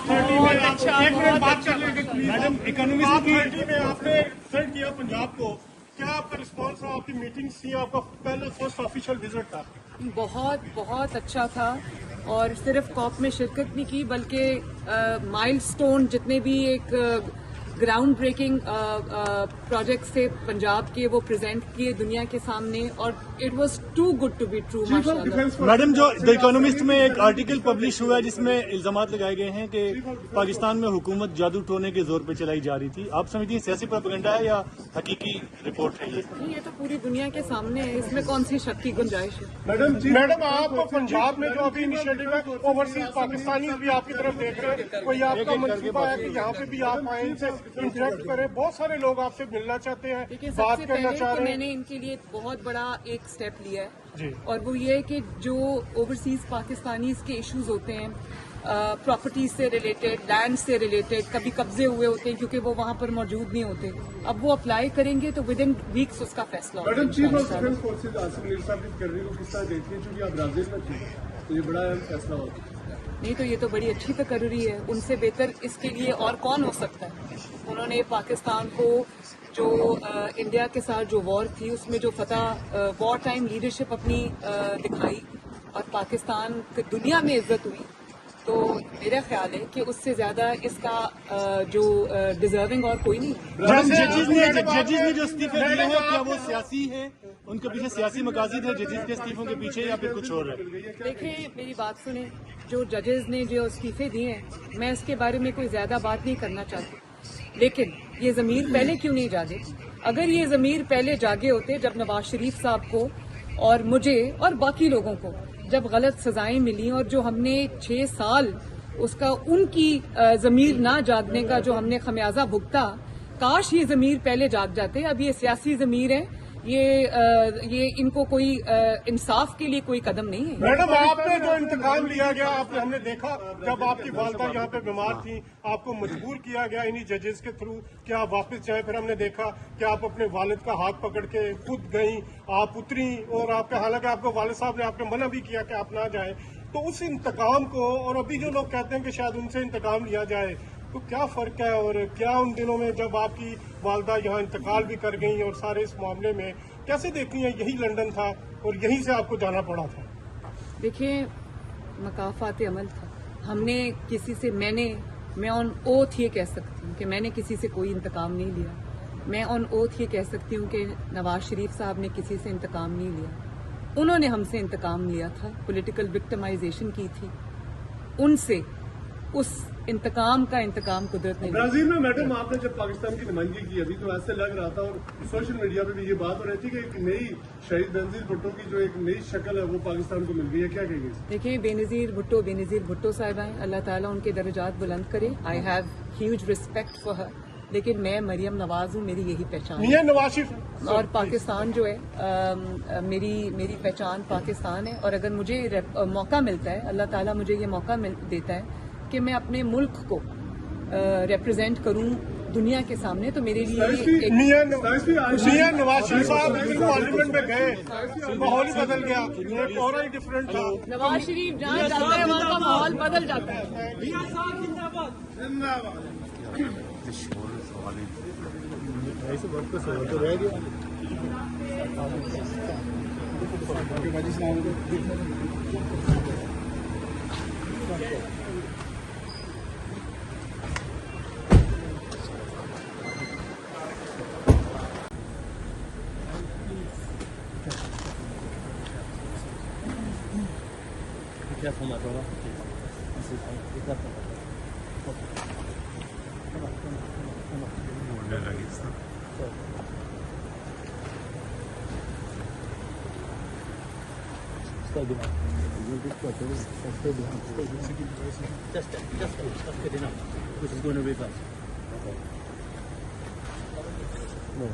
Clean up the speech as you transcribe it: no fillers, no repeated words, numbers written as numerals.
30 में एक मिनट बात कर लेंगे प्लीज। मैडम इकोनॉमी बात 30 में आपने विजिट किया पंजाब को, क्या आपका रिस्पांस रहा? आपकी मीटिंग्स थी, आपका पहला फर्स्ट ऑफिशियल विजिट था। बहुत बहुत अच्छा था और सिर्फ कॉप में शिरकत नहीं की बल्कि माइलस्टोन जितने भी एक ग्राउंड ब्रेकिंग प्रोजेक्ट्स थे पंजाब के वो प्रेजेंट किए दुनिया के सामने और it was too good to be true माशाल्लाह। मैडम जो द इकोनॉमिस्ट में एक आर्टिकल पब्लिश हुआ है जिसमें इल्जामात लगाए गए हैं कि पाकिस्तान में हुकूमत जादू टोने के जोर पे चलाई जा रही थी, आप समझती हैं सियासी प्रोपेगेंडा है या हकीकी रिपोर्ट है ये तो पूरी दुनिया के सामने है, इसमें कौन सी शक की गुंजाइश है। मैडम आप पंजाब में जो अभी इनिशिएटिव है ओवरसीज पाकिस्तानी भी आपकी तरफ देख रहे हैं, कोई आपका मंसूबा है कि यहाँ पे भी आप आए इनसे इंटरेक्ट करें? बहुत सारे लोग आपसे मिलना चाहते हैं, बात करना चाह रहे हैं। मैंने इनके लिए बहुत बड़ा एक स्टेप लिया है और वो ये है कि जो ओवरसीज पाकिस्तानीज के इश्यूज होते हैं प्रॉपर्टी से रिलेटेड, लैंड से रिलेटेड, कभी कब्जे हुए होते हैं क्योंकि वो वहाँ पर मौजूद नहीं होते, अब वो अप्लाई करेंगे तो विद इन वीक्स उसका फैसला होगा। Madam chief of defence forces Asim Munir साहब की करने को किस तरह देखती है, क्योंकि आप ब्राजील में थे तो ये बड़ा अहम फैसला होगा। नहीं तो ये तो बड़ी अच्छी तकर्री है, उनसे बेहतर इसके लिए और कौन हो सकता है। उन्होंने पाकिस्तान को जो इंडिया के साथ जो वॉर थी उसमें जो फतह वॉर टाइम लीडरशिप अपनी दिखाई और पाकिस्तान की दुनिया में इज्जत हुई, तो मेरा ख्याल है कि उससे ज्यादा इसका जो डिजर्विंग और कोई नहीं। जजेस ने जो इस्तीफे दिए हैं क्या वो सियासी है, उनके पीछे सियासी मकासद है जजेस के इस्तीफों के पीछे या फिर कुछ और है? देखिए मेरी बात सुने, जो जजेस ने जो इस्तीफे दिए हैं मैं इसके बारे में कोई ज्यादा बात नहीं करना चाहती, लेकिन ये ज़मीर पहले क्यों नहीं जागे? अगर ये ज़मीर पहले जागे होते जब नवाज शरीफ साहब को और मुझे और बाकी लोगों को जब गलत सजाएं मिली और जो हमने 6 साल उसका उनकी ज़मीर ना जागने का जो हमने खमियाजा भुगता, काश ये ज़मीर पहले जाग जाते। अब ये सियासी ज़मीर है, ये इनको कोई इंसाफ के लिए कोई कदम नहीं है। मैडम आपने जो इंतकाम लिया गया, आपने हमने देखा जब आपकी वालदा यहाँ पे बीमार थी, आपको मजबूर किया गया इन्हीं जजेस के थ्रू कि आप वापस जाएं। फिर हमने देखा कि आप अपने वालिद का हाथ पकड़ के खुद गई, आप उतरी और आपके हालांकि आपको वालिद साहब ने आपने मना भी किया कि आप ना जाएं। तो उस इंतकाम को और अभी जो लोग कहते हैं कि शायद उनसे इंतकाम लिया जाए, तो क्या फर्क है? और क्या उन दिनों में जब आपकी वालदा यहाँ इंतकाल भी कर गई और सारे इस मामले में कैसे देखती हैं? यही लंदन था और यहीं से आपको जाना पड़ा था। देखिए मकाफात अमल था, हमने किसी से मैं ऑन ओथ ये कह सकती हूँ कि मैंने किसी से कोई इंतकाम नहीं लिया। मैं ऑन ओथ ये कह सकती हूँ कि नवाज शरीफ साहब ने किसी से इंतकाम नहीं लिया, उन्होंने हमसे इंतकाम लिया था, पॉलिटिकल विक्टिमाइजेशन की थी उनसे, उस इंतकाम का इंतकाम कुदरत ने। ब्राजील में मैडम आपने जब पाकिस्तान की नुमाइंदगी की अभी तो ऐसे लग रहा था और सोशल मीडिया पे भी ये बात हो रही थी कि एक नई शहीद बेनजीर भुट्टो की जो एक नई शक्ल है वो पाकिस्तान को मिल गई है, क्या कहेंगे? देखिए बेनजीर भुट्टो साहिबा हैं, अल्लाह ताला उनके दर्जात बुलंद करे। I have huge respect for her, लेकिन मैं मरियम नवाज हूँ, मेरी यही पहचान है। नवाज शरीफ और पाकिस्तान जो है मेरी पहचान पाकिस्तान है और अगर मुझे मौका मिलता है, अल्लाह ताला मुझे ये मौका देता है कि मैं अपने मुल्क को रिप्रेजेंट करूं दुनिया के सामने, तो मेरे लिए मियां नवाज शरीफ साहब पार्लियामेंट में गए, माहौल ही बदल गया और ही डिफरेंट था। नवाज शरीफ जहाँ जाता है वहाँ का माहौल बदल जाता है। Ya fuma todo. Stay behind. Just good enough. Which is going to reverse. No.